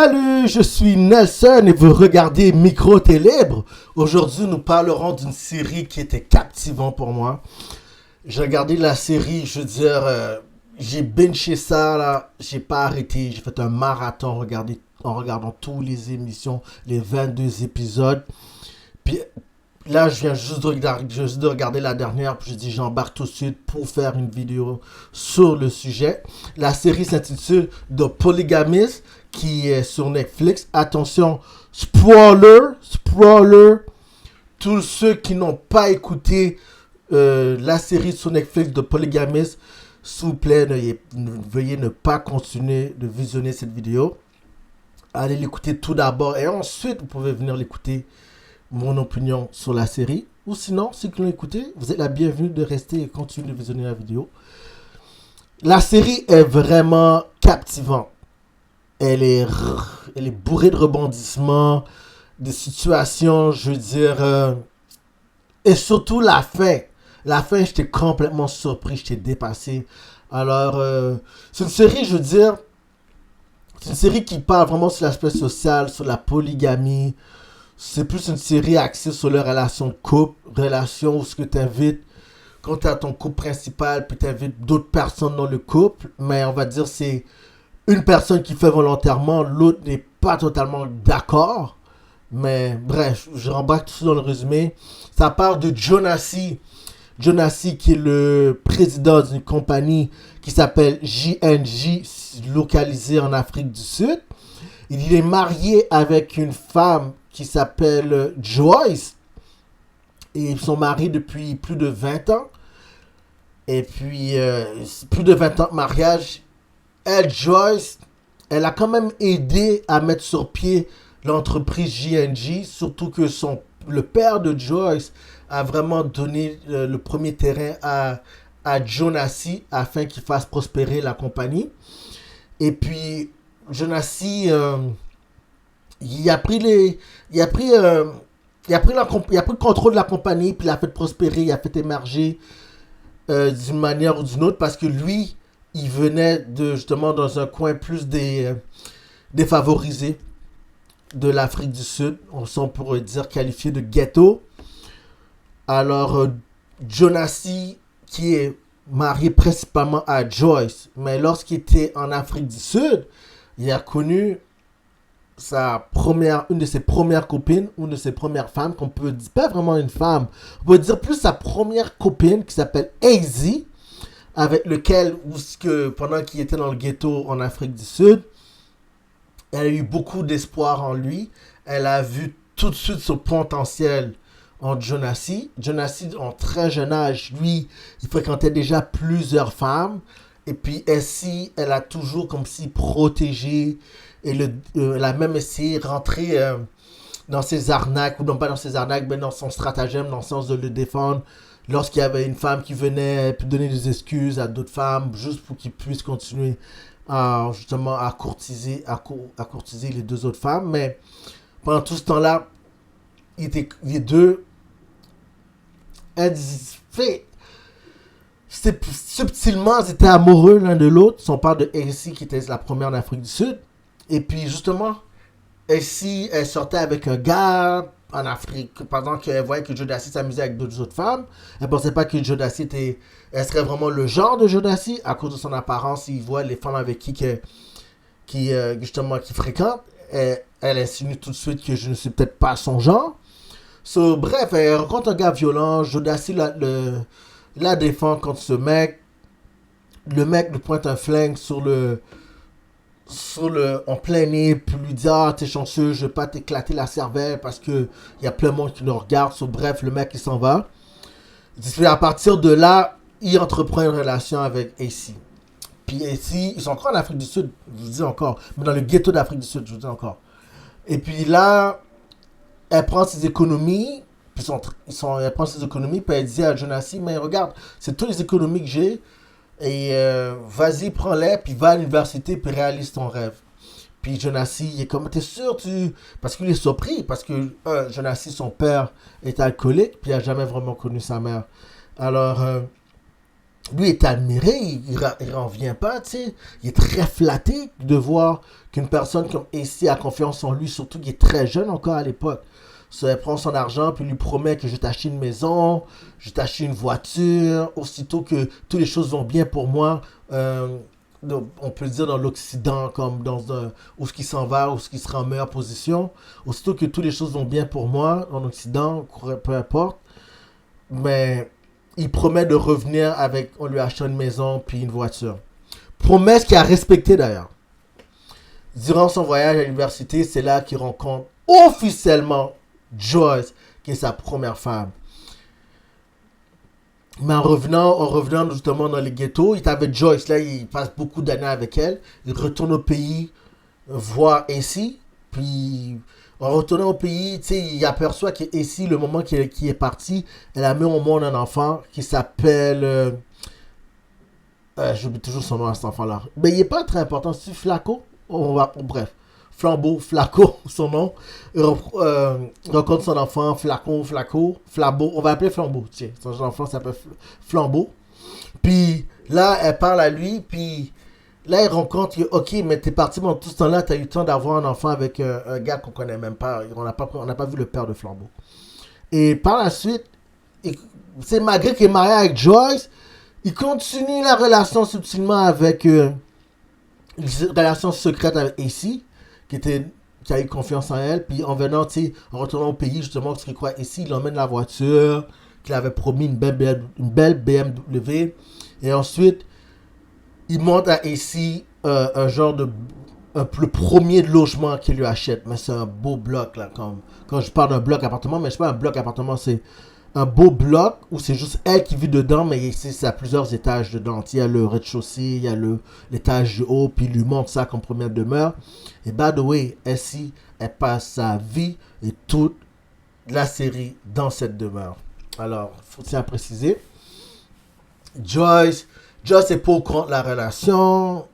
Salut, je suis Nelson et vous regardez Micro Ténèbres. Aujourd'hui, nous parlerons d'une série qui était captivante pour moi. J'ai regardé la série, je veux dire, j'ai binché ça, là, j'ai pas arrêté. J'ai fait un marathon en regardant toutes les émissions, les 22 épisodes. Puis là, je viens juste de regarder la dernière, puis j'ai dit j'embarque tout de suite pour faire une vidéo sur le sujet. La série s'intitule The Polygamist, qui est sur Netflix. Attention, spoiler, tous ceux qui n'ont pas écouté la série sur Netflix de Polygamist, s'il vous plaît, veuillez ne pas continuer de visionner cette vidéo. Allez l'écouter tout d'abord et ensuite vous pouvez venir l'écouter mon opinion sur la série. Ou sinon, ceux qui l'ont écouté, vous êtes la bienvenue de rester et continuer de visionner la vidéo. La série est vraiment captivante. Elle est bourrée de rebondissements, de situations, je veux dire, et surtout la fin. La fin, j'étais complètement surpris, j'étais dépassé. Alors, c'est une série, je veux dire, c'est une série qui parle vraiment sur l'aspect social, sur la polygamie. C'est plus une série axée sur les relations de couple, relations où ce que tu invites, quand tu as ton couple principal, puis tu invites d'autres personnes dans le couple, mais on va dire c'est une personne qui fait volontairement, l'autre n'est pas totalement d'accord. Mais bref, je rembarque tout ça dans le résumé. Ça parle de Jonassi. Jonassi qui est le président d'une compagnie qui s'appelle JNJ, localisée en Afrique du Sud. Il est marié avec une femme qui s'appelle Joyce. Et ils sont mariés depuis plus de 20 ans. Et puis, plus de 20 ans de mariage. Elle, Joyce, elle a quand même aidé à mettre sur pied l'entreprise JNJ. Surtout que le père de Joyce a vraiment donné le premier terrain à Jonassi afin qu'il fasse prospérer la compagnie. Et puis, Jonassi, il a pris le contrôle de la compagnie, puis il a fait prospérer, il a fait émerger d'une manière ou d'une autre, parce que lui, il venait justement dans un coin plus défavorisé de l'Afrique du Sud, on pourrait dire qualifié de ghetto. Alors, Jonassi, qui est marié principalement à Joyce, mais lorsqu'il était en Afrique du Sud, il a connu une de ses premières copines, une de ses premières femmes, qu'on peut dire, pas vraiment une femme, on peut dire plus sa première copine qui s'appelle AZ, avec lequel, pendant qu'il était dans le ghetto en Afrique du Sud, elle a eu beaucoup d'espoir en lui. Elle a vu tout de suite son potentiel en Jonassi. Jonassi, en très jeune âge, lui, il fréquentait déjà plusieurs femmes. Et puis, elle a toujours comme si protégé. Et elle a même essayé de rentrer dans ses arnaques, ou non pas dans ses arnaques, mais dans son stratagème, dans le sens de le défendre. Lorsqu'il y avait une femme qui venait donner des excuses à d'autres femmes, juste pour qu'ils puissent continuer justement à courtiser les deux autres femmes. Mais pendant tout ce temps-là, les deux, subtilement, ils étaient amoureux l'un de l'autre. Son père de Elsie, qui était la première en Afrique du Sud. Et puis justement, Elsie, elle sortait avec un gars en Afrique. Pendant qu'elle voyait que Jonassi s'amusait avec d'autres autres femmes, elle pensait pas que Jonassi elle serait vraiment le genre de Jonassi. À cause de son apparence, il voit les femmes avec qui fréquente. Elle insinue tout de suite que je ne suis peut-être pas son genre. Bref, elle rencontre un gars violent. Jonassi la défend contre ce mec. Le mec lui pointe un flingue en plein nez, puis lui dit t'es chanceux, je vais pas t'éclater la cervelle parce que y a plein de monde qui nous regarde. Bref, le mec il s'en va. Et à partir de là, il entreprend une relation avec AC. Puis AC, ils sont encore en Afrique du Sud, je vous dis encore, mais dans le ghetto d'Afrique du Sud, je vous dis encore. Et puis là, elle prend ses économies, puis elle prend ses économies, puis elle dit à Jonassi, mais regarde, c'est toutes les économies que j'ai. Et vas-y, prends-les, puis va à l'université, puis réalise ton rêve. Puis Jonassi, il est comme, t'es sûr, parce qu'il est surpris, parce que Jonassi, son père, est alcoolique, puis il n'a jamais vraiment connu sa mère. Alors, lui est admiré, il n'en vient pas, tu sais. Il est très flatté de voir qu'une personne comme AC a confiance en lui, surtout qu'il est très jeune encore à l'époque. Ça, il prend son argent, puis lui promet que je vais t'acheter une maison, je vais t'acheter une voiture, aussitôt que toutes les choses vont bien pour moi. On peut le dire dans l'Occident, comme dans où ce qui s'en va, où ce qui sera en meilleure position. Aussitôt que toutes les choses vont bien pour moi, en Occident, peu importe. Mais il promet de revenir avec, on lui achète une maison puis une voiture. Promesse qu'il a respectée d'ailleurs. Durant son voyage à l'université, c'est là qu'il rencontre officiellement Joyce, qui est sa première femme. Mais en revenant justement dans les ghettos, il est avec Joyce, là, il passe beaucoup d'années avec elle. Il retourne au pays voir Essie. Puis, en retournant au pays, tu sais, il aperçoit que Essie, le moment qu'il est parti, elle a mis au monde un enfant qui s'appelle... j'oublie toujours son nom à cet enfant-là. Mais il n'est pas très important. C'est Flaco. Bref. Flambeau, Flaco, son nom. Rencontre son enfant, Flambeau. On va appeler Flambeau, tiens. Son enfant s'appelle Flambeau. Puis là, elle parle à lui, puis là, il rencontre que, ok, mais t'es parti pendant tout ce temps-là, t'as eu le temps d'avoir un enfant avec un gars qu'on connaît même pas. On n'a pas vu le père de Flambeau. Et par la suite, c'est malgré qu'il est marié avec Joyce, il continue la relation subtilement avec... une relation secrète avec AC, qui a eu confiance en elle. Puis en venant, tu sais, en retournant au pays, justement, ce qu'il croit ici, il emmène la voiture, qu'il avait promis une belle BMW. Et ensuite, il monte à AC un genre de... le premier logement qu'il lui achète. Mais c'est un beau bloc, là. Quand je parle d'un bloc appartement, mais je parle d'un bloc appartement, c'est un beau bloc où c'est juste elle qui vit dedans, mais ici, ça a plusieurs étages dedans. Il y a le rez-de-chaussée, il y a l'étage du haut, puis il lui montre ça comme première demeure. Et by the way, Essie, elle passe sa vie et toute la série dans cette demeure. Alors, faut-il à préciser. Joyce est pas au courant de la relation.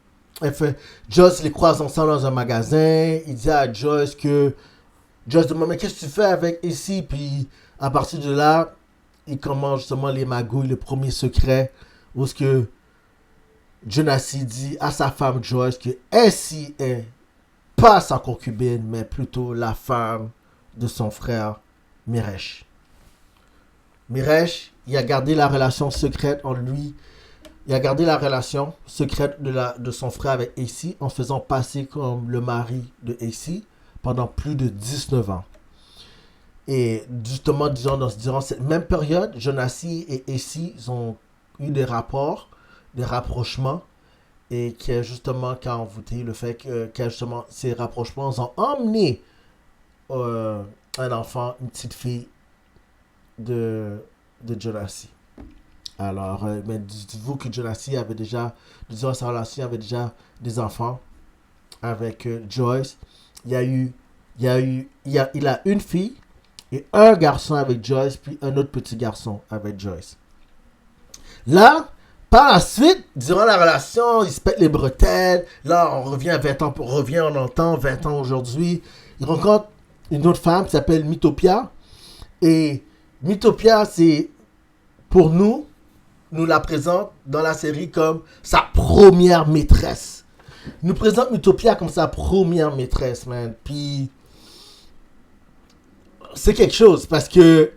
Joyce les croise ensemble dans un magasin. Il dit à Joyce que... Joyce demande, mais qu'est-ce que tu fais avec Essie? Puis... à partir de là, il commence justement les magouilles, le premier secret, où ce que Jonassi dit à sa femme Joyce que Essie est pas sa concubine, mais plutôt la femme de son frère Miresh. Miresh, il a gardé la relation secrète en lui. Il a gardé la relation secrète de son frère avec Essie en faisant passer comme le mari de Essie pendant plus de 19 ans. Et justement, durant cette même période, Jonassi et Essie ont eu des rapports, des rapprochements, et qui a justement envoûté le fait que justement ces rapprochements ont emmené un enfant, une petite fille de Jonassi. Alors, mais dites-vous que Jonassi avait déjà, durant sa relation, avait déjà des enfants avec Joyce. Il a une fille et un garçon avec Joyce, puis un autre petit garçon avec Joyce. Là, par la suite, durant la relation, ils se pètent les bretelles. Là, on revient à 20 ans, on entend 20 ans aujourd'hui. Il rencontre une autre femme qui s'appelle Mythopia. Et Mythopia, c'est, pour nous la présente dans la série comme sa première maîtresse. Il nous présente Mythopia comme sa première maîtresse, man. Puis, c'est quelque chose parce que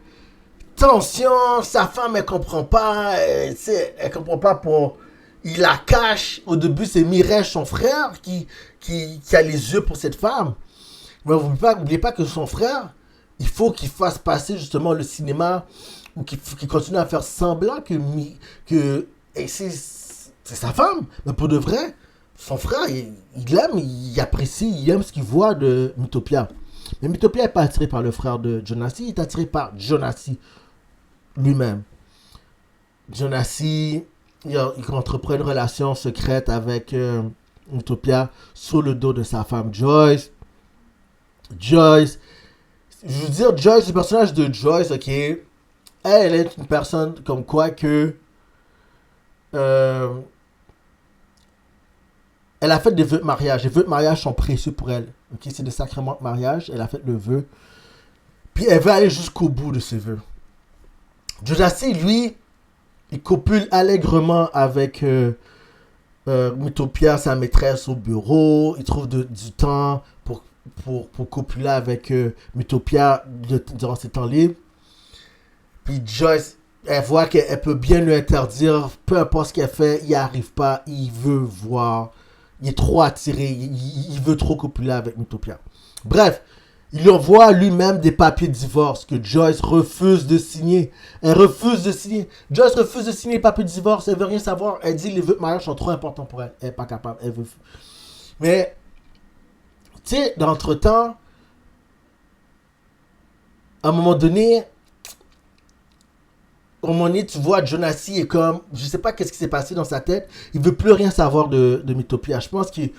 attention, sa femme elle comprend pas, elle comprend pas pour, il la cache. Au début c'est Miresh son frère qui a les yeux pour cette femme. Mais n'oubliez pas que son frère, il faut qu'il fasse passer justement le cinéma ou qu'il continue à faire semblant que c'est sa femme. Mais pour de vrai, son frère il l'aime, il apprécie, il aime ce qu'il voit de Mythopia. Mais Mythopia n'est pas attiré par le frère de Jonassi, il est attiré par Jonassi lui-même. Jonassi, il entreprend une relation secrète avec Mythopia sous le dos de sa femme Joyce. Joyce, je veux dire, Joyce, le personnage de Joyce, ok, elle est une personne comme quoi que elle a fait des vœux de mariage. Les vœux de mariage sont précieux pour elle. Ok, c'est des sacrements de mariage. Elle a fait le vœu. Puis elle veut aller jusqu'au bout de ses vœux. Jonassi, lui, Il copule allègrement avec Mythopia, sa maîtresse, au bureau. Il trouve du temps pour copuler avec Mythopia durant ses temps libres. Puis Joyce, elle voit qu'elle peut bien lui interdire, peu importe ce qu'elle fait, il n'y arrive pas, il veut voir. Il est trop attiré, il veut trop copuler avec Mythopia. Bref, il lui envoie lui-même des papiers de divorce que Joyce refuse de signer. Elle refuse de signer. Joyce refuse de signer les papiers de divorce. Elle veut rien savoir. Elle dit les vœux de mariage sont trop importants pour elle. Elle n'est pas capable. Elle veut. Mais, tu sais, d'entre-temps, à un moment donné, tu vois, Jonassi est comme, je sais pas qu'est-ce qui s'est passé dans sa tête. Il veut plus rien savoir de Mythopia. Je pense qu'il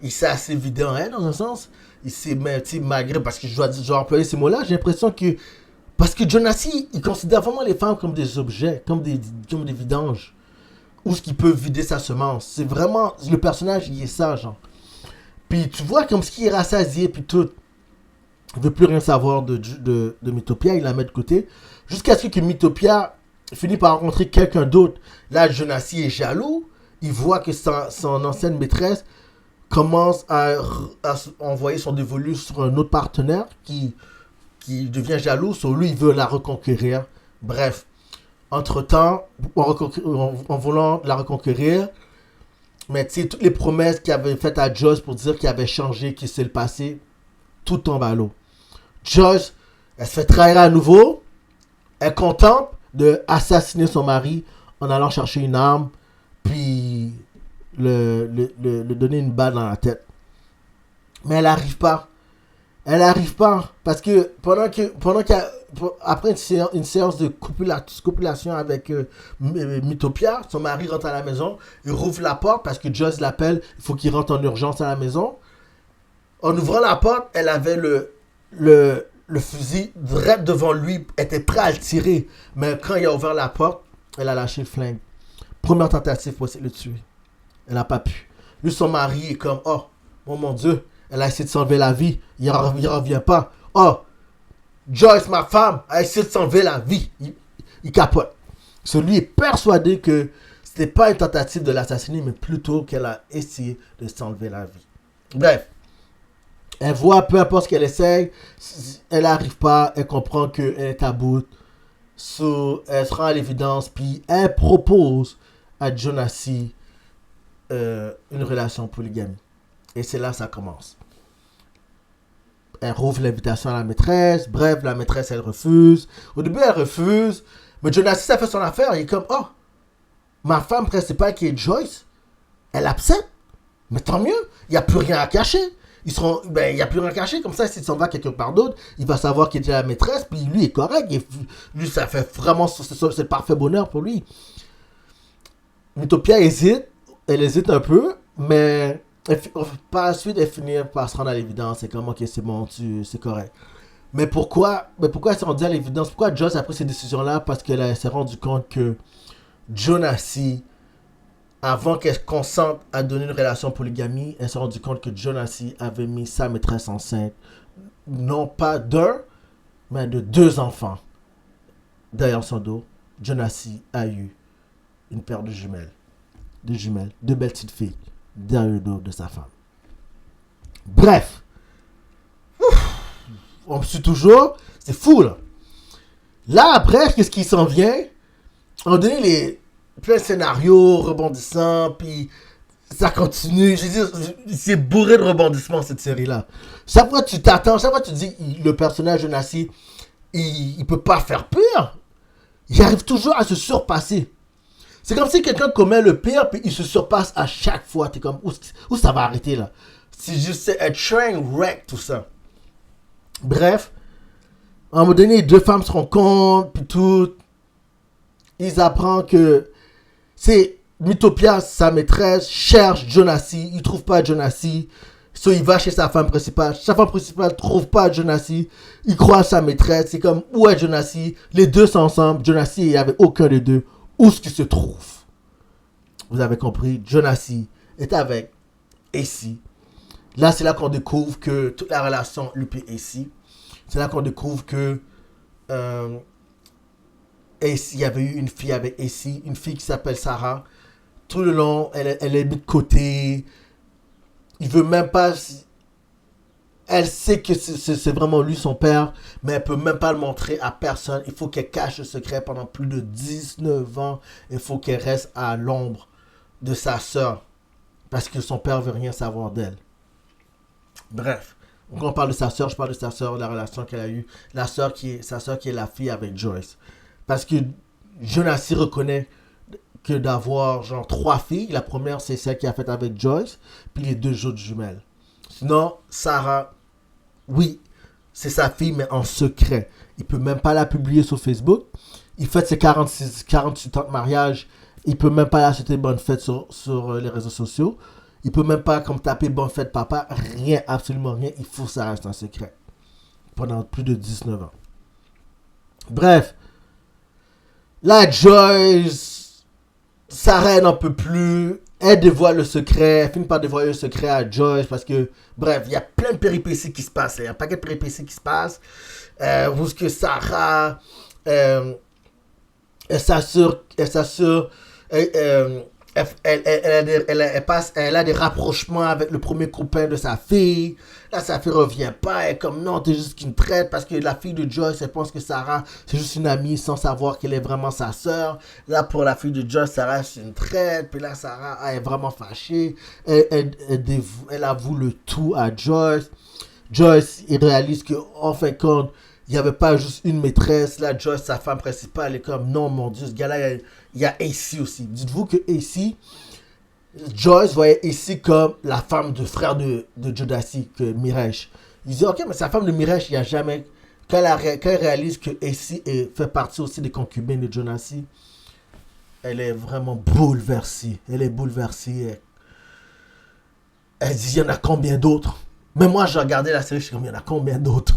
s'est assez vidé en elle, dans un sens. Il s'est, malgré, parce que je dois employer ces mots-là, j'ai l'impression que, parce que Jonassi, il considère vraiment les femmes comme des objets, comme des vidanges, où ce qui peut vider sa semence. C'est vraiment, le personnage, il est ça, genre. Puis tu vois comme ce qui est rassasié, puis tout. Il veut plus rien savoir de Mythopia, il la met de côté. Jusqu'à ce que Mythopia finit par rencontrer quelqu'un d'autre. Là, Jonassi est jaloux. Il voit que son ancienne maîtresse commence à envoyer son dévolu sur un autre partenaire qui devient jaloux. Sur lui, il veut la reconquérir. Bref, entre-temps, en voulant la reconquérir, mais tu sais, toutes les promesses qu'il avait faites à Joyce pour dire qu'il avait changé, qu'il s'est le passé, tout tombe à l'eau. Joyce, elle se fait trahir à nouveau. Elle contente d'assassiner son mari en allant chercher une arme, puis le donner une balle dans la tête. Mais elle n'arrive pas. Elle n'arrive pas. Parce que après une séance de copulation avec Mythopia, son mari rentre à la maison, il rouvre la porte parce que Joyce l'appelle, il faut qu'il rentre en urgence à la maison. En ouvrant la porte, elle avait le fusil direct devant lui, était prêt à le tirer. Mais quand il a ouvert la porte, elle a lâché le flingue. Première tentative pour essayer de le tuer. Elle n'a pas pu. Lui, son mari est comme, oh, mon Dieu, elle a essayé de s'enlever la vie. Il ne revient pas. Oh, Joyce, ma femme, a essayé de s'enlever la vie. Il capote. Lui est persuadé que ce n'était pas une tentative de l'assassiner, mais plutôt qu'elle a essayé de s'enlever la vie. Bref. Elle voit, peu importe ce qu'elle essaye, elle n'arrive pas, elle comprend qu'elle est à bout. Elle se rend à l'évidence, puis elle propose à Jonassi une relation polygamique. Et c'est là que ça commence. Elle rouvre l'invitation à la maîtresse, bref, la maîtresse, elle refuse. Au début, elle refuse, mais Jonassi, ça fait son affaire, il est comme, oh, ma femme principale qui est Joyce, elle accepte, mais tant mieux, il n'y a plus rien à cacher. Il n'y a plus rien à cacher, comme ça, s'il s'en va quelque part d'autre, il va savoir qu'il est la maîtresse, puis lui est correct, lui, ça fait vraiment, c'est le parfait bonheur pour lui. Mythopia hésite, elle hésite un peu, mais par la suite, elle finit par se rendre à l'évidence, c'est comme, ok, c'est bon, c'est correct. Mais pourquoi elle s'est rendue à l'évidence? Pourquoi Joyce a pris ces décisions-là? Parce qu'elle s'est rendue compte que Jonassi, avant qu'elle consente à donner une relation polygamie, elle s'est rendue compte que Jonassi avait mis sa maîtresse enceinte, non pas d'un, mais de 2 enfants. Derrière son dos, Jonassi a eu une paire de jumelles. 2 belles petites filles, derrière le dos de sa femme. Bref, on me suit toujours, c'est fou là. Là après, qu'est-ce qui s'en vient? On a donné plein de scénarios rebondissants, puis ça continue. Je veux dire, c'est bourré de rebondissements cette série-là. Chaque fois tu t'attends, chaque fois tu dis le personnage de Nassi, il peut pas faire pire. Il arrive toujours à se surpasser. C'est comme si quelqu'un commet le pire, puis il se surpasse à chaque fois. T'es comme, où ça va arrêter là? C'est juste un train wreck, tout ça. Bref, à un moment donné, 2 femmes se rencontrent, puis tout. Ils apprennent que c'est Mythopia, sa maîtresse, cherche Jonassi. Il ne trouve pas Jonassi. Il va chez sa femme principale. Sa femme principale ne trouve pas Jonassi. Il croit à sa maîtresse. C'est comme, où est Jonassi? Les deux sont ensemble. Jonassi, il n'y avait aucun des deux. Où est-ce qu'il se trouve? Vous avez compris? Jonassi est avec Acy. Là, c'est là qu'on découvre que toute la relation Lupe et Acy, c'est là qu'on découvre que il y avait eu une fille avec Essie, une fille qui s'appelle Sarah. Tout le long, elle est mise de côté. Il veut même pas. Elle sait que c'est vraiment lui son père, mais elle peut même pas le montrer à personne. Il faut qu'elle cache le secret pendant plus de 19 ans. Il faut qu'elle reste à l'ombre de sa sœur. Parce que son père veut rien savoir d'elle. Bref. Donc, quand on parle de sa sœur, je parle de sa sœur, de la relation qu'elle a eue. Sa sœur qui est la fille avec Joyce. Parce que Jonassi reconnaît que d'avoir genre 3 filles. La première, c'est celle qu'il a faite avec Joyce. Puis les 2 autres jumelles. Sinon, Sarah, oui, c'est sa fille, mais en secret. Il peut même pas la publier sur Facebook. Il fête ses 48 ans de mariage. Il peut même pas la souhaiter bonne fête sur les réseaux sociaux. Il peut même pas comme taper bonne fête papa. Rien, absolument rien. Il faut que ça reste un secret. Pendant plus de 19 ans. Bref. La Joyce Sarah n'en peut plus. Elle dévoile le secret. Elle finit par dévoiler le secret à Joyce parce que, bref, il y a plein de péripéties qui se passent. Il y a un paquet de péripéties qui se passent. Où est-ce que Sarah, elle s'assure, elle a des rapprochements avec le premier copain de sa fille. Là, sa fille revient pas. Elle est comme, non, t'es juste qu'une traite. Parce que la fille de Joyce, elle pense que Sarah, c'est juste une amie sans savoir qu'elle est vraiment sa sœur. Là, pour la fille de Joyce, Sarah, c'est une traite. Puis là, Sarah elle est vraiment fâchée. Elle avoue le tout à Joyce. Joyce, il réalise qu'en fin de compte, il n'y avait pas juste une maîtresse. Là, Joyce, sa femme principale, est comme, non, mon Dieu, ce gars-là, il y a Essie aussi. Dites-vous que Essie, Joyce voyait Essie comme la femme de frère de Jodassi, que Mireille. Il dit, ok, mais sa femme de Mireille, il n'y a jamais. Quand elle réalise que Essie fait partie aussi des concubines de Jodassi, elle est vraiment bouleversée. Elle est bouleversée. Elle dit, il y en a combien d'autres? Mais moi, j'ai regardé la série, je suis comme, il y en a combien d'autres?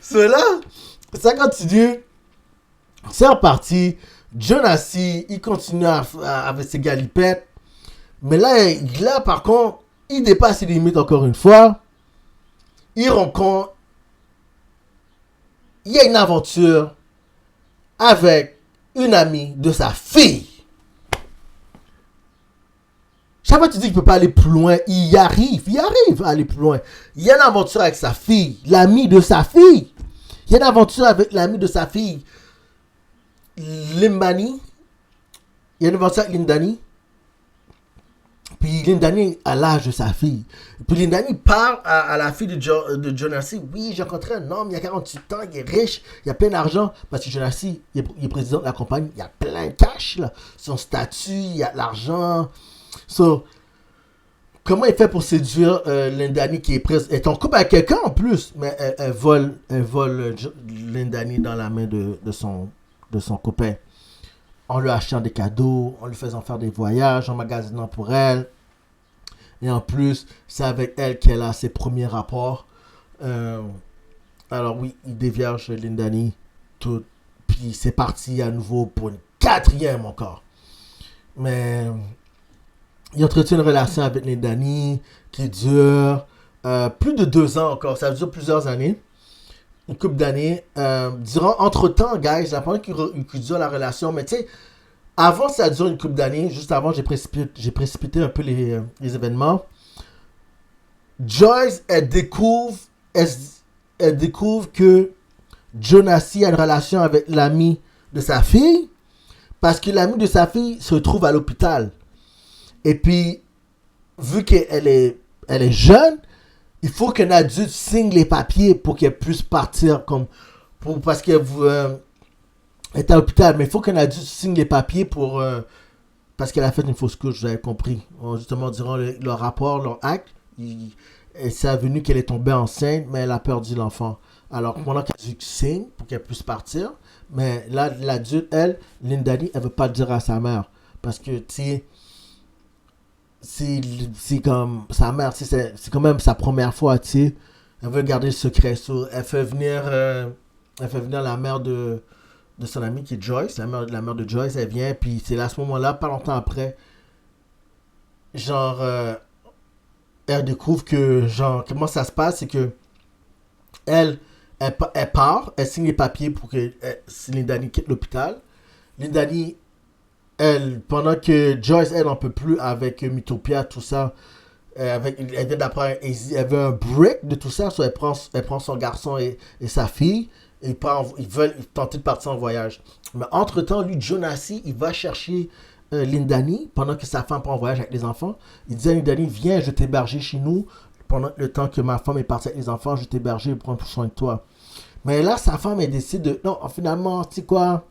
Cela, ça continue. C'est reparti. Jodassi, il continue avec ses galipettes. Mais là, par contre, il dépasse ses limites encore une fois. Il rencontre. Il y a une aventure avec une amie de sa fille. Chaque fois que tu dis qu'il ne peut pas aller plus loin, il arrive à aller plus loin. Il y a une aventure avec sa fille, l'amie de sa fille. Il y a une aventure avec l'amie de sa fille, Limbani. Il y a une aventure avec Lindani. Puis Lindani a l'âge de sa fille. Puis Lindani parle à la fille de Jodassi. Oui, j'ai rencontré un homme, il y a 48 ans, il est riche, il y a plein d'argent. Parce que Jodassi, il est président de la compagnie, il y a plein de cash, là. Son statut, il y a de l'argent. So, comment il fait pour séduire Lindani qui est en couple avec quelqu'un en plus, mais elle vole Lindani dans la main de son copain, en lui achetant des cadeaux, en lui faisant faire des voyages, en magasinant pour elle. Et en plus, c'est avec elle qu'elle a ses premiers rapports. Alors oui, il dévierge Lindani, tout, puis c'est parti à nouveau pour une 4e encore. Mais il entretient une relation avec Lindani qui dure plus de 2 ans encore. Ça dure plusieurs années. Une couple d'années. Entre-temps, guys, j'ai pendant qu'il dure la relation. Mais tu sais, avant ça dure une couple d'années, juste avant, j'ai précipité un peu les événements. Joyce, elle découvre que Jodassi a une relation avec l'ami de sa fille. Parce que l'ami de sa fille se trouve à l'hôpital. Et puis, vu qu'elle est jeune, il faut qu'un adulte signe les papiers pour qu'elle puisse partir parce qu'elle est à l'hôpital. Mais il faut qu'un adulte signe les papiers parce qu'elle a fait une fausse couche, vous avez compris. Justement, durant leur rapport, leur acte, c'est avenu qu'elle est tombée enceinte, mais elle a perdu l'enfant. Alors, pendant qu'elle signe pour qu'elle puisse partir, mais là, l'adulte, elle, Lindani, elle ne veut pas le dire à sa mère. Parce que, tu sais, c'est comme sa mère, c'est quand même sa première fois, tu sais. Elle veut garder le secret. Elle fait venir la mère de son amie qui est Joyce, la mère de Joyce, elle vient, puis c'est à ce moment-là, pas longtemps après, genre, elle découvre que, genre, comment ça se passe, c'est que elle elle part, elle signe les papiers pour que Lindani quitte l'hôpital. Lindani, elle, pendant que Joyce, elle n'en peut plus avec Mythopia, tout ça, elle vient d'apprendre, elle veut un break de tout ça, so elle prend son garçon et sa fille, et ils veulent tenter de partir en voyage. Mais entre-temps, lui, Jonassi, il va chercher Lindani, pendant que sa femme part en voyage avec les enfants. Il dit à Lindani, viens, je vais t'héberger chez nous, pendant le temps que ma femme est partie avec les enfants, je vais t'héberger et prendre soin de toi. Mais là, sa femme, elle décide de, non, finalement, tu sais quoi,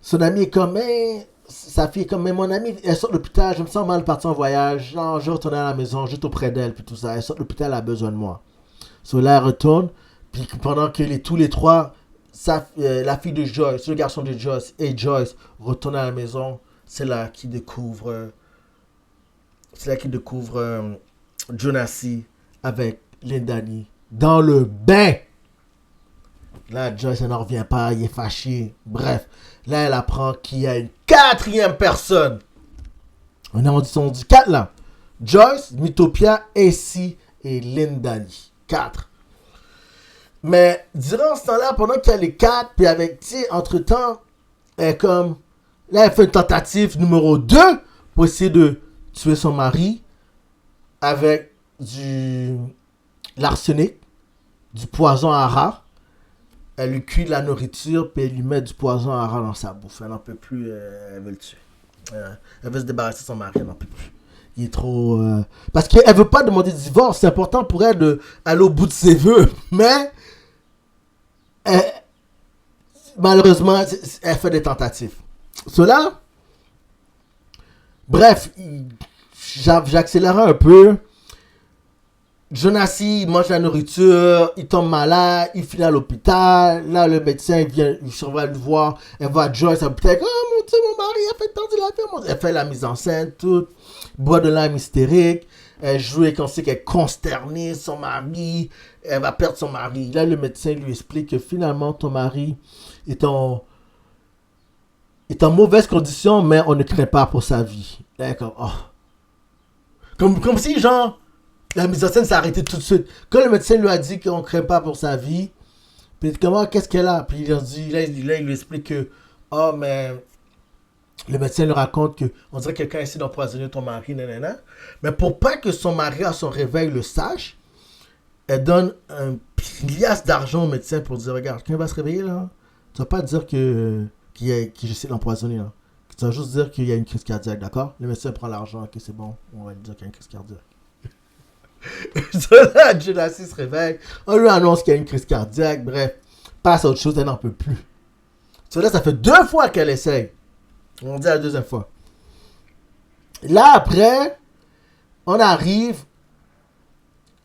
son ami est comme, mais sa fille est comme, mais mon ami, elle sort de l'hôpital, je me sens mal partir en voyage, non, je vais retourner à la maison, juste auprès d'elle, puis tout ça. Elle sort de l'hôpital, elle a besoin de moi. So là, elle retourne, puis pendant que tous les trois, la fille de Joyce, le garçon de Joyce et Joyce retournent à la maison, c'est là qu'ils découvrent, Jonassi avec Lindani dans le bain. Là, Joyce, elle n'en revient pas, il est fâché. Bref, là, elle apprend qu'il y a une quatrième personne. On dit 4 là. Joyce, Mythopia, Essie et Lindani. 4. Mais durant ce temps-là, pendant qu'il y a les 4, puis avec, tu sais, entre-temps, elle comme... Là, elle fait une tentative numéro 2 pour essayer de tuer son mari avec l'arsenic, du poison à rat. Elle lui cuit de la nourriture, puis elle lui met du poison à rat dans sa bouffe. Elle n'en peut plus, elle veut le tuer. Elle veut se débarrasser de son mari, elle n'en peut plus. Il est trop... Parce qu'elle veut pas demander de divorce, c'est important pour elle d'aller au bout de ses vœux. Mais, malheureusement, elle fait des tentatives. Cela, bref, j'accélère un peu. Jonassi, il mange la nourriture, il tombe malade, il finit à l'hôpital. Là, le médecin, il va le voir. Elle va à Joyce à l'hôpital. Oh mon Dieu, mon mari a fait perdre la vie. Elle fait la mise en scène, tout. Boit de l'âme hystérique. Elle joue et qu'on sait qu'elle est consternée, son mari. Elle va perdre son mari. Là, le médecin lui explique que finalement, ton mari est en mauvaise condition, mais on ne craint pas pour sa vie. D'accord. Oh. Comme si, genre, la mise en scène s'est arrêtée tout de suite. Quand le médecin lui a dit qu'on ne craint pas pour sa vie, puis comment, qu'est-ce qu'elle a? Puis il lui explique que, oh, mais le médecin lui raconte que on dirait que quelqu'un essaie d'empoisonner ton mari, nanana. Mais pour pas que son mari à son réveil le sache, elle donne un liasse d'argent au médecin pour dire, regarde, quand il va se réveiller, là, tu vas pas dire que j'essaie de l'empoisonner, là. Tu vas juste dire qu'il y a une crise cardiaque, d'accord? Le médecin prend l'argent, ok, c'est bon, on va lui dire qu'il y a une crise cardiaque. Là, Jonassi se réveille, on lui annonce qu'il y a une crise cardiaque, bref, passe à autre chose, elle n'en peut plus. Là, ça fait 2 fois qu'elle essaye. On dit la 2e fois. Là, après, on arrive,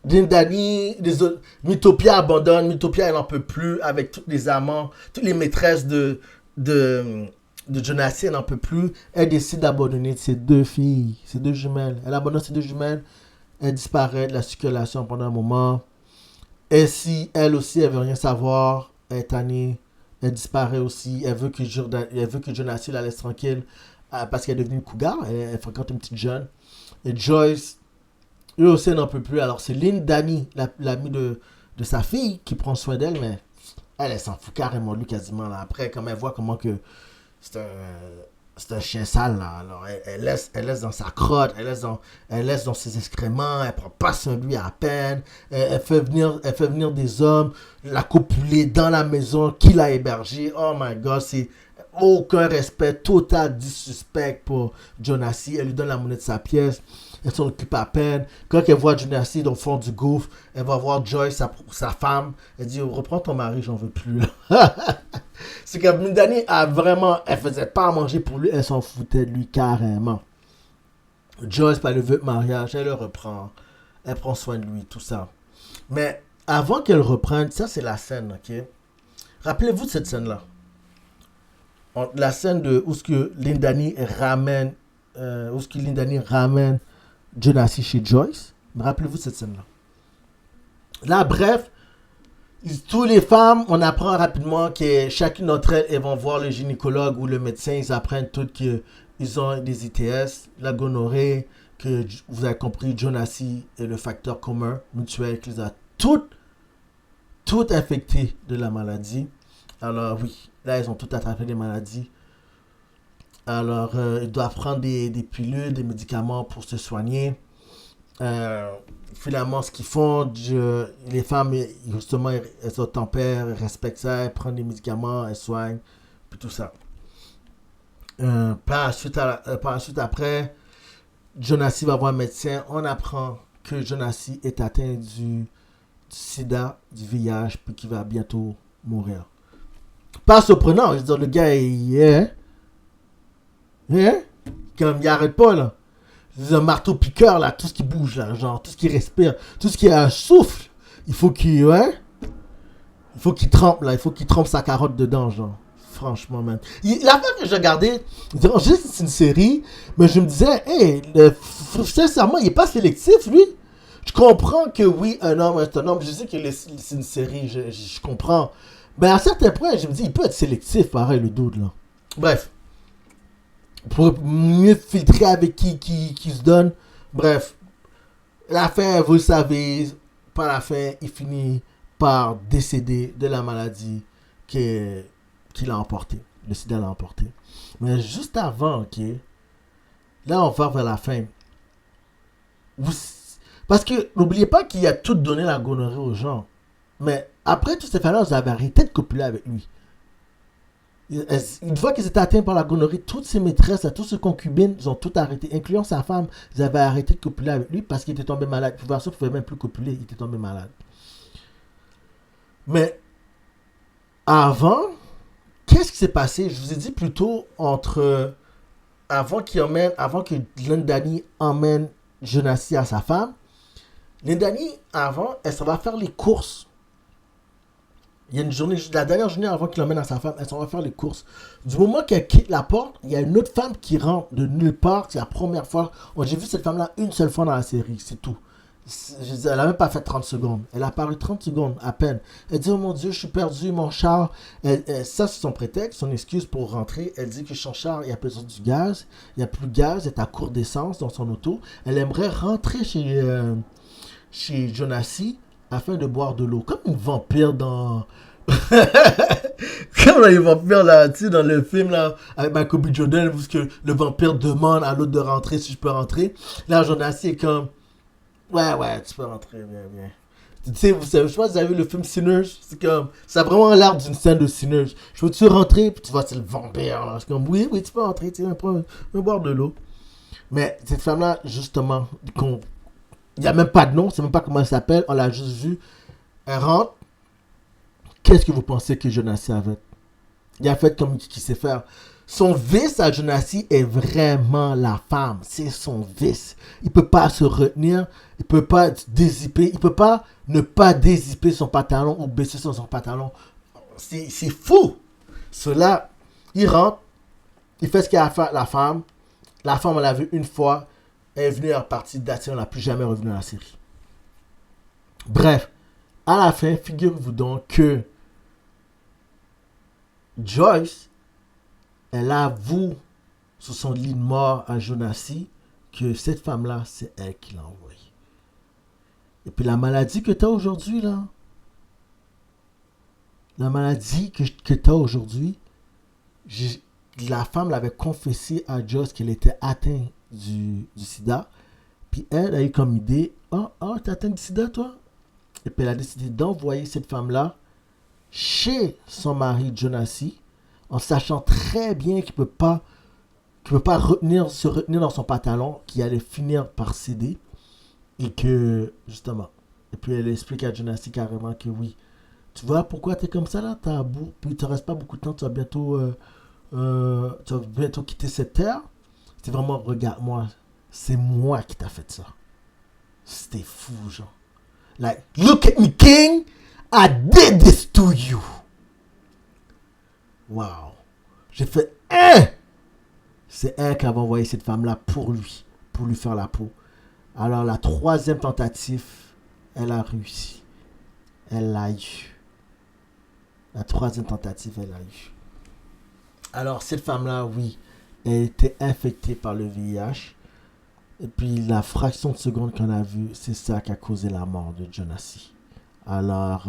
Lindani, Mythopia abandonne, Mythopia, elle n'en peut plus avec tous les amants, toutes les maîtresses de Jonassi, elle n'en peut plus. Elle décide d'abandonner ses 2 filles, ses 2 jumelles. Elle abandonne ses 2 jumelles. Elle disparaît de la circulation pendant un moment. Et si elle aussi, elle veut rien savoir, elle est tannée, elle disparaît aussi. Elle veut que Jonassi la laisse tranquille parce qu'elle est devenue une cougar. Elle fréquente une petite jeune. Et Joyce, lui aussi, elle n'en peut plus. Alors, c'est Lindani, l'amie de sa fille, qui prend soin d'elle, mais elle s'en fout carrément de lui quasiment. Là. Après, comme elle voit comment que c'est un chien sale, là. Alors, elle laisse dans sa crotte, elle laisse dans ses excréments, elle prend pas soin de lui à peine, elle fait venir des hommes, la copuler dans la maison qu'il a hébergée. Oh my God, c'est aucun respect, total disrespect pour Jonassi. Elle lui donne la monnaie de sa pièce, elle s'en occupe à peine. Quand elle voit Jonassi dans le fond du gouffre, elle va voir Joyce, sa femme, elle dit, oh, reprends ton mari, j'en veux plus. C'est que Lindani a vraiment, elle faisait pas à manger pour lui, elle s'en foutait de lui carrément. Joyce, par le vœu de mariage, elle le reprend, elle prend soin de lui, tout ça. Mais avant qu'elle reprenne, ça c'est la scène, ok? Rappelez-vous de cette scène-là. La scène de où ce que Lindani ramène Jonassi chez Joyce. Rappelez-vous de cette scène-là. Là, bref, tous les femmes, on apprend rapidement que chacune d'entre elles vont voir le gynécologue ou le médecin. Ils apprennent toutes qu'ils ont des ITS, la gonorrhée, que vous avez compris, Jonassi est le facteur commun mutuel qu'ils ont toutes toutes infectées de la maladie. Alors oui, là, elles ont toutes attrapé des maladies. Alors, ils doivent prendre des pilules, des médicaments pour se soigner. Finalement, ce qu'ils font, les femmes, justement, elles obtempèrent, elles respectent ça, elles prennent des médicaments, elles soignent, puis tout ça. Par la suite, après, Jonassi va voir un médecin. On apprend que Jonassi est atteint du sida, du VIH, puis qu'il va bientôt mourir. Pas surprenant, je veux dire, le gars, comme il arrête pas, là. C'est un marteau-piqueur, là, tout ce qui bouge, là, genre, tout ce qui respire, tout ce qui a un souffle, il faut qu'il trempe, là, il faut qu'il trempe sa carotte dedans, genre. Franchement, man. L'affaire que j'ai regardé, je sais que c'est une série, mais je me disais, hey, sincèrement, il est pas sélectif, lui. Je comprends que oui, un homme est un homme. Je sais que c'est une série, je comprends. Mais à certains points, je me dis, il peut être sélectif, pareil, le dude, là. Bref. Pour mieux filtrer avec qui se donne. Bref. La fin, vous le savez, par la fin, il finit par décéder de la maladie qu'il a emporté. Le sida l'a emporté. Mais juste avant, ok, là, on va vers la fin. Parce que n'oubliez pas qu'il a tout donné la gonorrhée aux gens. Mais après toutes ces fois-là, vous avez arrêté de copuler avec lui. Une fois qu'ils étaient atteints par la gonorrhée, toutes ses maîtresses, toutes ses concubines, ils ont tout arrêté, incluant sa femme. Ils avaient arrêté de copuler avec lui parce qu'il était tombé malade. Pour voir ça, il ne pouvait même plus copuler, il était tombé malade. Mais avant, qu'est-ce qui s'est passé? Je vous ai dit plutôt avant que Lindani emmène Jonassi à sa femme, Lindani, avant, elle s'en va faire les courses. Il y a une journée, la dernière journée avant qu'il l'emmène à sa femme, elle s'en va faire les courses. Du moment qu'elle quitte la porte, il y a une autre femme qui rentre de nulle part. C'est la première fois. J'ai vu cette femme-là une seule fois dans la série, c'est tout. Elle n'a même pas fait 30 secondes. Elle a apparu 30 secondes à peine. Elle dit, oh mon Dieu, je suis perdu, mon char. Ça, c'est son prétexte, son excuse pour rentrer. Elle dit que son char, il y a besoin du gaz. Il n'y a plus de gaz, elle est à court d'essence dans son auto. Elle aimerait rentrer chez Jonassi afin de boire de l'eau. Comme une vampire dans... Comme les vampires là, tu sais, dans le film là, avec Michael B. Jordan, parce que le vampire demande à l'autre de rentrer si je peux rentrer. Là, Jonassi est comme... Ouais, tu peux rentrer, bien. Tu sais, je sais pas si vous avez vu le film Sinners. C'est comme... Ça a vraiment l'air d'une scène de Sinners. Je veux-tu rentrer? Puis tu vois, c'est le vampire. Là. C'est comme, oui, tu peux rentrer, tu sais, boire de l'eau. Mais cette femme-là, justement, il n'y a même pas de nom, on ne sait même pas comment elle s'appelle, on l'a juste vue. Elle rentre. Qu'est-ce que vous pensez que Jonassi avait? Il a fait comme qu'il sait faire. Son vice à Jonassi est vraiment la femme. C'est son vice. Il ne peut pas se retenir. Il ne peut pas dézipper. Il ne peut pas ne pas dézipper son pantalon ou baisser son pantalon. C'est fou. Cela, il rentre. Il fait ce qu'il a à faire la femme. La femme, on l'a vu une fois. Elle est venue en partie d'attirer. On n'a plus jamais revenu dans la série. Bref. À la fin, figurez-vous donc que Joyce, elle avoue sur son lit de mort à Jonassi que cette femme-là, c'est elle qui l'a envoyé. Et puis la maladie que tu as aujourd'hui, là, la maladie que tu as aujourd'hui, la femme l'avait confessé à Joyce qu'elle était atteinte du sida. Puis elle a eu comme idée, t'es atteinte du sida, toi? Et puis elle a décidé d'envoyer cette femme-là chez son mari Jonassi, en sachant très bien qu'il ne peut pas se retenir dans son pantalon, qu'il allait finir par céder. Et que, justement, et puis elle explique à Jonassi carrément que oui, tu vois pourquoi tu es comme ça là, puis il ne te reste pas beaucoup de temps, tu vas bientôt quitter cette terre. C'est vraiment, regarde-moi, c'est moi qui t'a fait ça. C'était fou, genre. Like, look at me, king. I did this to you. Wow. J'ai fait, c'est elle qui avait envoyé cette femme-là pour lui faire la peau. Alors, la troisième tentative, elle a réussi. Elle l'a eu. La troisième tentative, elle l'a eu. Alors, cette femme-là, oui, elle était infectée par le VIH. Et puis, la fraction de seconde qu'on a vue, c'est ça qui a causé la mort de Jonassi. Alors,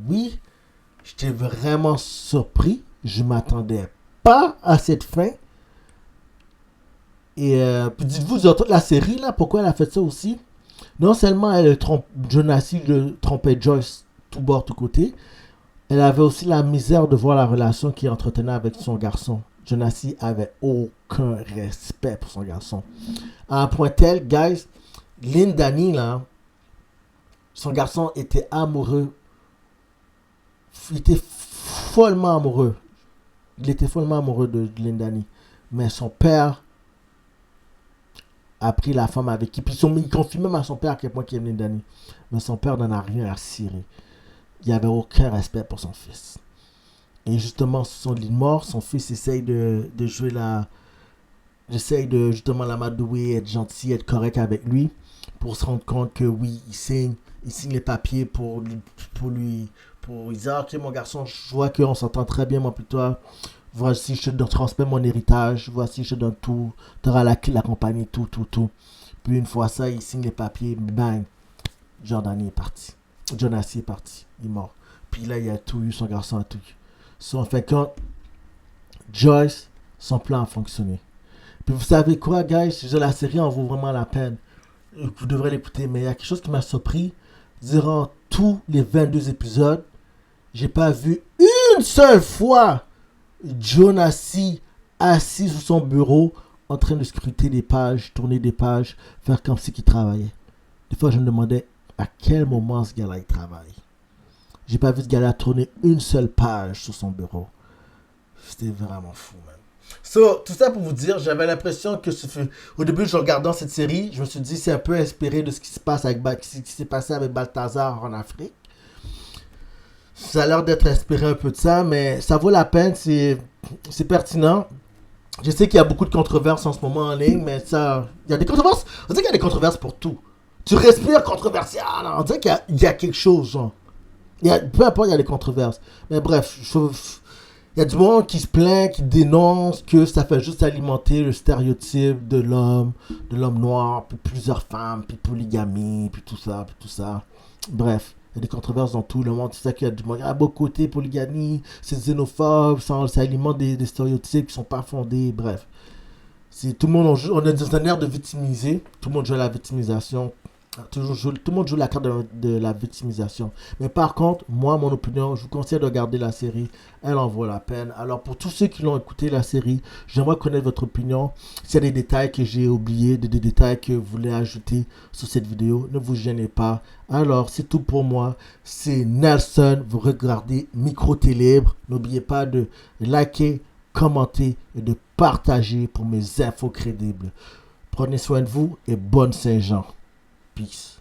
oui, j'étais vraiment surpris. Je m'attendais pas à cette fin. Et puis dites-vous, dans toute la série, là, pourquoi elle a fait ça aussi? Non seulement Jonassi le trompait Joyce tout bord, tout côté, elle avait aussi la misère de voir la relation qu'il entretenait avec son garçon. Jonassi avait aucun respect pour son garçon. À un point tel, guys, Lindani, là, son garçon était amoureux. Il était follement amoureux. Il était follement amoureux de Lindani. Mais son père a pris la femme avec qui. Puis il confie même à son père à quel point il aime Lindani. Mais son père n'en a rien à cirer. Il n'avait aucun respect pour son fils. Et justement, sur son lit de mort, son fils essaye de jouer la. J'essaye de justement l'amadouer, être gentil, être correct avec lui. Pour se rendre compte que oui, il signe les papiers pour lui. Pour il dit, ah, ok, mon garçon, je vois qu'on s'entend très bien, moi, puis toi. Voici, je te transmets mon héritage. Voici, je te donne tout. Tu auras la compagnie, tout. Puis une fois ça, il signe les papiers. Bang. Jonassi est parti. Il est mort. Puis là, il a tout eu. Son garçon a tout eu. So, en fait, quand Joyce, son plan a fonctionné. Puis vous savez quoi, guys? La série en vaut vraiment la peine. Vous devrez l'écouter. Mais il y a quelque chose qui m'a surpris. Durant tous les 22 épisodes, j'ai pas vu une seule fois Jonassi assis sur son bureau en train de scruter des pages, tourner des pages, faire comme si qu'il travaillait. Des fois, je me demandais à quel moment ce gars-là il travaille. J'ai pas vu ce gars-là tourner une seule page sur son bureau. C'était vraiment fou, man. So, tout ça pour vous dire, j'avais l'impression que au début, je regardais cette série, je me suis dit c'est un peu inspiré de ce qui se passe ce qui s'est passé avec Balthazar en Afrique. Ça a l'air d'être inspiré un peu de ça, mais ça vaut la peine, c'est pertinent. Je sais qu'il y a beaucoup de controverses en ce moment en ligne, mais ça, il y a des controverses. On dirait qu'il y a des controverses pour tout. Tu respires controversial, on dirait qu'il y a quelque chose, genre. Peu importe, il y a des controverses. Mais bref, il y a du monde qui se plaint, qui dénonce que ça fait juste alimenter le stéréotype de l'homme noir, puis plusieurs femmes, puis polygamie, puis tout ça. Bref, il y a des controverses dans tout le monde. C'est ça qu'il y a du monde. À beau côté, polygamie, c'est xénophobe, ça alimente des stéréotypes qui sont pas fondés. Bref, tout le monde, on a dans un air de victimiser. Tout le monde joue à la victimisation. Tout le monde joue la carte de la victimisation. Mais par contre, moi, mon opinion, je vous conseille de regarder la série. Elle en vaut la peine. Alors, pour tous ceux qui l'ont écouté, la série, j'aimerais connaître votre opinion. S'il y a des détails que j'ai oubliés, des détails que vous voulez ajouter sur cette vidéo, ne vous gênez pas. Alors, c'est tout pour moi. C'est Nelson. Vous regardez Micro-T Libre. N'oubliez pas de liker, commenter et de partager pour mes infos crédibles. Prenez soin de vous et bonne Saint-Jean. Peace.